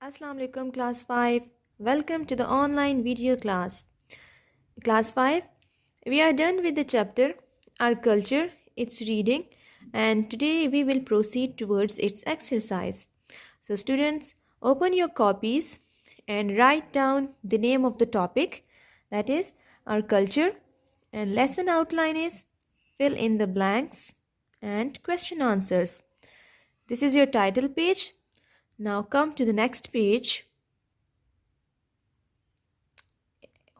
Assalamu alaikum class 5. Welcome to the online video class. Class 5, we are done with the chapter Our Culture, its reading, and today we will proceed towards its exercise. So students, open your copies and write down the name of the topic, that is Our Culture, and lesson outline is fill in the blanks and question answers. This is your title page. Now come to the next page.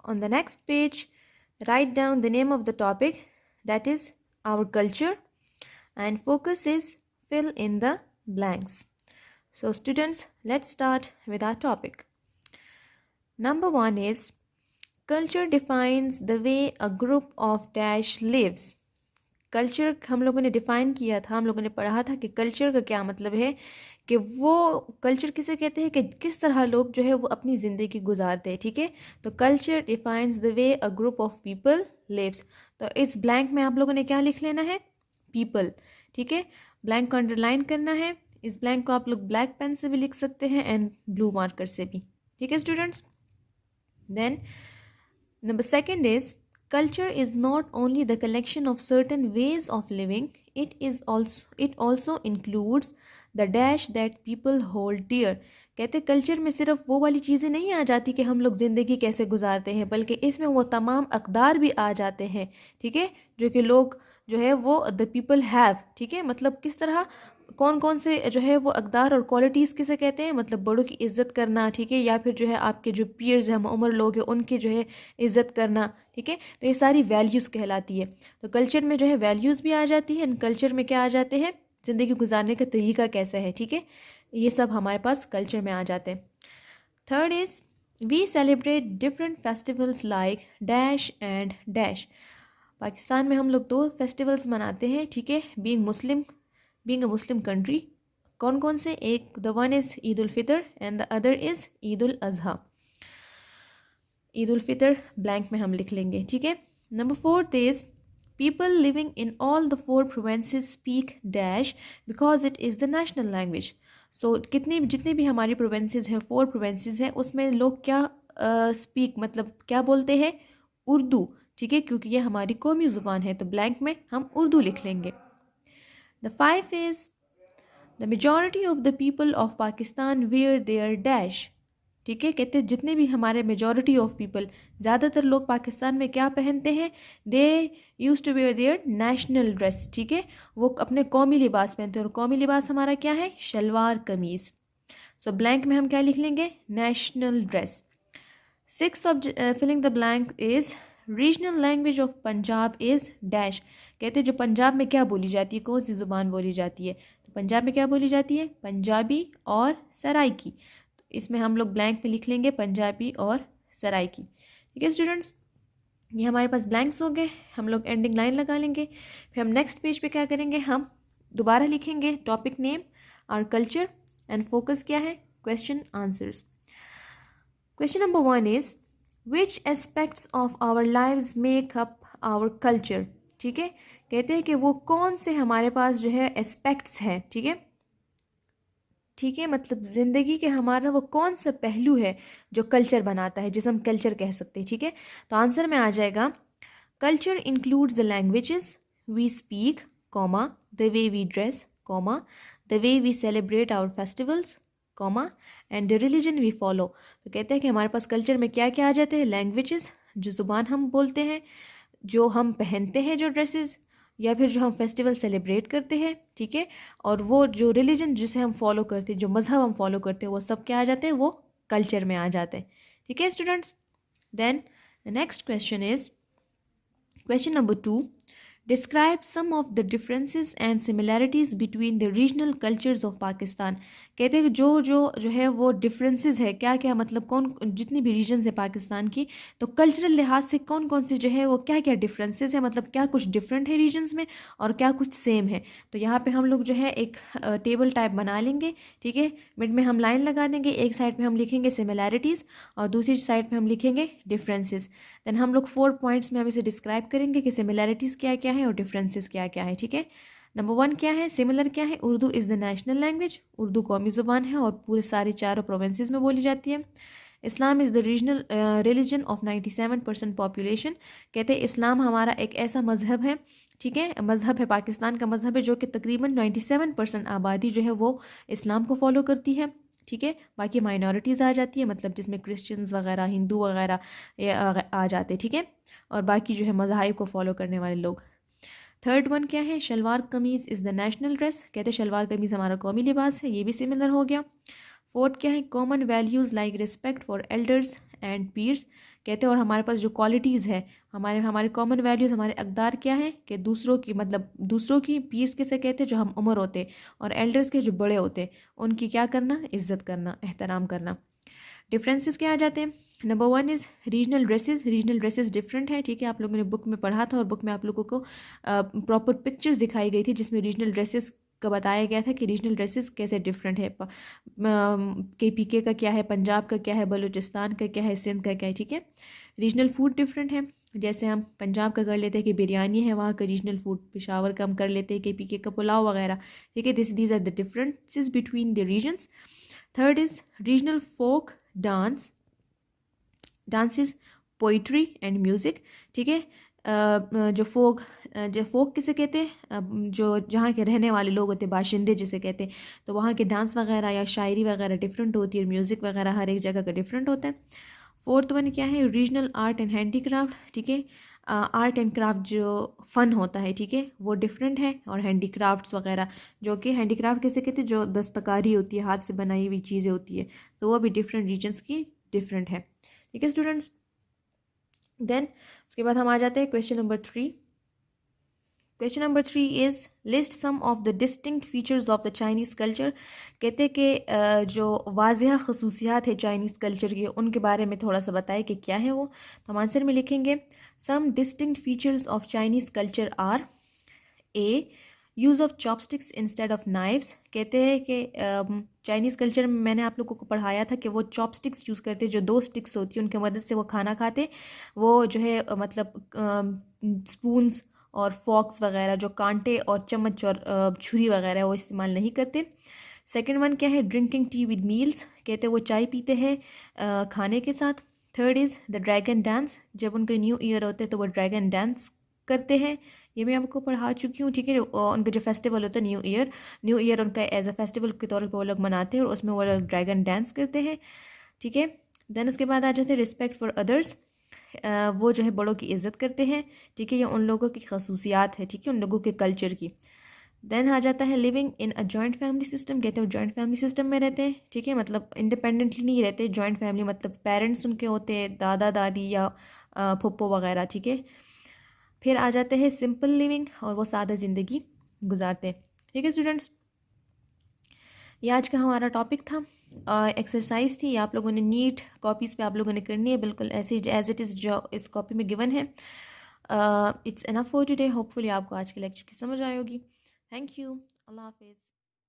On the next page, write down the name of the topic, that is Our Culture, and focus is fill in the blanks. So students, let's start with our topic. Number 1 is culture defines the way a group of dash lives. Culture हम लोगों ने define किया था, हम लोगों ने पढ़ा था कि कल्चर का क्या मतलब है, कि वो कल्चर किसे कहते हैं कि किस तरह लोग जो है वो अपनी ज़िंदगी गुजारते हैं. ठीक है, तो culture defines the way a group of people lives. तो इस ब्लैंक में आप लोगों ने क्या लिख लेना है, पीपल. ठीक है, ब्लैंक को अंडरलाइन करना है. इस ब्लैंक को आप लोग ब्लैक पेन से भी लिख सकते हैं एंड ब्लू मार्कर से भी. ठीक है students. Then number second is culture is not only the collection of certain ways of living, it also includes the dash that people hold dear. कहते कल्चर में सिर्फ वो वाली चीज़ें नहीं आ जाती कि हम लोग ज़िंदगी कैसे गुजारते हैं, बल्कि इसमें वो तमाम अक़दार भी आ जाते हैं. ठीक है, जो कि लोग जो है वो द पीपल हैव. ठीक है, मतलब किस तरह कौन कौन से जो है वो अक़दार और क्वालिटीज़ किसे कहते हैं, मतलब बड़ों की इज़्ज़त करना. ठीक है, या फिर जो है आपके जो पीयर्स हैं, हम उम्र लोग हैं, उनकी जो है इज़्ज़त करना. ठीक है, तो ये सारी वैल्यूज़ कहलाती है. तो कल्चर में जो है वैल्यूज़ भी आ जाती है, कल्चर में क्या आ जाते हैं, ज़िंदगी गुजारने का तरीका कैसा है. ठीक है, ये सब हमारे पास कल्चर में आ जाते हैं. Third is we celebrate different festivals like dash and dash. Pakistan में हम लोग 2 फेस्टिवल्स मनाते हैं. ठीक है, बीइंग अ मुस्लिम कंट्री. कौन कौन से, एक the one is Eid ul Fitr and the other is Eid ul Azha. Eid ul Fitr blank में हम लिख लेंगे. ठीक है. Number 4 is people living in all the 4 provinces speak dash because it is the national language. So जितनी भी हमारी प्रोवेंसेस हैं, 4 प्रोवेंसेस हैं, उसमें लोग क्या स्पीक मतलब क्या बोलते हैं, उर्दू. ठीक है, क्योंकि ये हमारी कौमी ज़ुबान है, तो ब्लैंक में हम उर्दू लिख लेंगे. The 5 is the majority of the people of Pakistan where there dash. ठीक है, कहते हैं जितने भी हमारे मेजॉरिटी ऑफ पीपल, ज़्यादातर लोग पाकिस्तान में क्या पहनते हैं, they use to wear their national dress. ठीक है, वो अपने कौमी लिबास पहनते हैं, और कौमी लिबास हमारा क्या है, शलवार कमीज़. सो ब्लैंक में हम क्या लिख लेंगे, national dress. 6th of filling the blank is regional language of Punjab is dash. कहते हैं जो पंजाब में क्या बोली जाती है, कौन सी ज़ुबान बोली जाती है, तो पंजाब में क्या बोली जाती है, पंजाबी और सराइकी. इसमें हम लोग ब्लैंक में लिख लेंगे पंजाबी और सराइकी. ठीक है स्टूडेंट्स, ये हमारे पास ब्लैंक्स हो गए. हम लोग एंडिंग लाइन लगा लेंगे. फिर हम नेक्स्ट पेज पे क्या करेंगे, हम दोबारा लिखेंगे topic name our culture and focus क्या है, question answers. Question number 1 is which aspects of our lives make up our culture. ठीक है, कहते हैं कि वो कौन से हमारे पास जो है एस्पेक्ट्स हैं. ठीक है, ठीक है, मतलब ज़िंदगी के हमारा वो कौन सा पहलू है जो कल्चर बनाता है, जिसे हम कल्चर कह सकते हैं. ठीक है, तो आंसर में आ जाएगा culture includes the languages we speak, comma the way we dress, comma the way we celebrate our festivals, comma and the religion we follow. तो कहते हैं कि हमारे पास कल्चर में क्या क्या आ जाते हैं, लैंग्वेजेस जो ज़ुबान हम बोलते हैं, जो हम पहनते हैं जो ड्रेसेस, या फिर जो हम फेस्टिवल सेलिब्रेट करते हैं. ठीक है, और वो जो रिलीजन जिसे हम फॉलो करते हैं, जो मज़हब हम फॉलो करते हैं, वो सब क्या आ जाते हैं, वो कल्चर में आ जाते हैं. ठीक है students. Then the next question is question number 2. Describe some of the differences and similarities between the regional cultures of Pakistan. कहते हैं कि जो है वो डिफरेंसेस है, क्या क्या मतलब कौन जितनी भी रीजन्स है पाकिस्तान की, तो कल्चरल लिहाज से कौन कौन से जो है वो क्या क्या डिफरेंसेस है, मतलब क्या कुछ डिफरेंट है रीजन्स में और क्या कुछ सेम है. तो यहाँ पे हम लोग जो है एक टेबल टाइप बना लेंगे. ठीक है, मिड में हम लाइन लगा देंगे, एक साइड पे हम लिखेंगे सिमिलैरिटीज़ और दूसरी साइड पे हम लिखेंगे डिफरेंसेस. देन हम लोग 4 पॉइंट्स में हम इसे डिस्क्राइब करेंगे कि सिमिलैरिटीज़ क्या क्या है और डिफरेंसेस क्या क्या है. ठीक है, नंबर 1 क्या है, सिमिलर क्या है, Urdu is the national language, Urdu कौमी ज़ुबान है और पूरे सारे चारों प्रोविंसेस में बोली जाती है। Islam is the regional religion of 97% population, कहते हैं इस्लाम हमारा एक ऐसा मज़हब है, ठीक है, मज़हब है, पाकिस्तान का मज़हब है जो कि तकरीबन 97% आबादी जो है वो इस्लाम को फॉलो करती है, ठीक है। बाकी माइनॉरिटीज़ आ जाती है, मतलब जिसमें क्रिश्चियंस वगैरह, हिंदू वगैरह ये आ जाते, ठीक है, और बाकी जो है मज़ाहिब को फॉलो करने वाले लोग। थर्ड वन क्या है, शलवार कमीज़ इज़ द नेशनल ड्रेस, कहते हैं शलवार कमीज़ हमारा कौमी लिबास है, ये भी सिमिलर हो गया। फोर्थ क्या है, common values like respect for elders and pirs, कहते हैं और हमारे पास जो क्वालिटीज़ है, हमारे हमारे कॉमन वैल्यूज़, हमारे अक़दार क्या है कि दूसरों की, मतलब दूसरों की, पीर्स किसे कहते हैं, जो हम उम्र होते, और एल्डर्स के जो बड़े होते, उनकी क्या करना, इज़्ज़त करना, एहतराम करना। डिफरेंसेस क्या आ जाते हैं, number 1 is regional dresses, regional dresses different है, ठीक है, आप लोगों ने बुक में पढ़ा था और बुक में आप लोगों को प्रॉपर पिक्चर्स दिखाई गई थी जिसमें रीजनल ड्रेसेस का बताया गया था कि रीजनल ड्रेसेस कैसे डिफरेंट है, KPK का क्या है, पंजाब का क्या है, बलूचिस्तान का क्या है, सिंध का क्या है, ठीक है। रीजनल फूड डिफरेंट है, जैसे हम पंजाब का कर लेते हैं कि बिरयानी है, वहाँ का रीजनल फूड, पेशावर का हम कर लेते हैं KPK का पुलाव वगैरह, ठीक है। These are the differences between the regions. Third is regional folk dance, dances, poetry and music, ठीक है। जो फोक किसे कहते हैं, जो जहाँ के रहने वाले लोग होते हैं, बाशिंदे जिसे कहते हैं, तो वहाँ के डांस वगैरह या शायरी वगैरह डिफरेंट होती है, और म्यूज़िक वगैरह हर एक जगह का डिफरेंट होता है। फोर्थ वन क्या है, रीजनल आर्ट एंड हैंडीक्राफ्ट, ठीक है। आर्ट एंड क्राफ्ट जो फ़न होता है, ठीक है, वो डिफरेंट है, और हैंडीक्राफ्ट्स वगैरह, जो कि हैंडीक्राफ्ट किसे कहते हैं, जो दस्तकारी होती है, हाथ से बनाई हुई चीज़ें होती है, तो वो भी डिफरेंट रीजन्स की डिफरेंट है, ठीक है स्टूडेंट्स। देन उसके बाद हम आ जाते हैं question number 3। Question number 3 is list some of the distinct features of the Chinese culture, कहते हैं कि जो वाज़िह खसूसियात है चाइनीज़ कल्चर की, उनके बारे में थोड़ा सा बताएं कि क्या है वो। तो हम आंसर में लिखेंगे some distinct features of Chinese culture are, a use of chopsticks instead of knifes, कहते हैं कि चाइनीज़ कल्चर में मैंने आप लोगों को पढ़ाया था कि वो चॉपस्टिक्स यूज़ करते, जो 2 स्टिक्स होती है उनके मदद से वो खाना खाते, वो जो है मतलब स्पून्स और फॉक्स वगैरह, जो कांटे और चम्मच और छुरी वगैरह, वो इस्तेमाल नहीं करते। सेकेंड वन क्या है, ड्रिंकिंग टी विद मील्स, कहते हैं वो चाय पीते हैं खाने के साथ। Third is the dragon dance, जब उनके न्यू ईयर होते हैं तो वो ड्रैगन डांस करते हैं, ये मैं आपको पढ़ा चुकी हूँ, ठीक है। उनका जो फेस्टिवल होता है न्यू ईयर उनका एज अ फेस्टिवल के तौर पर वो लोग मनाते हैं और उसमें वो लोग ड्रैगन डांस करते हैं, ठीक है। देन उसके बाद आ जाते हैं रिस्पेक्ट फॉर अदर्स, वो जो है बड़ों की इज़्ज़त करते हैं, ठीक है, ये उन लोगों की खसूसियात है, ठीक है, उन लोगों के कल्चर की। देन आ जाता है living in a joint family system, कहते हैं जॉइंट फैमिली सिस्टम में रहते हैं, ठीक है, मतलब इंडिपेंडेंटली नहीं रहते, जॉइंट फैमिली मतलब पेरेंट्स उनके होते हैं, दादा दादी या फुप्पो वगैरह, ठीक है। फिर आ जाते हैं सिंपल लिविंग, और वो सादा ज़िंदगी गुजारते हैं, ठीक है स्टूडेंट्स। ये आज का हमारा टॉपिक था, एक्सरसाइज थी, आप लोगों ने नीट कॉपीज़ पे आप लोगों ने करनी है, बिल्कुल ऐसे एज इट इज़ जो इस कॉपी में गिवन है। It's enough for today, hopefully आपको आज के लेक्चर की समझ आई होगी। थैंक यू, अल्लाह हाफिज़।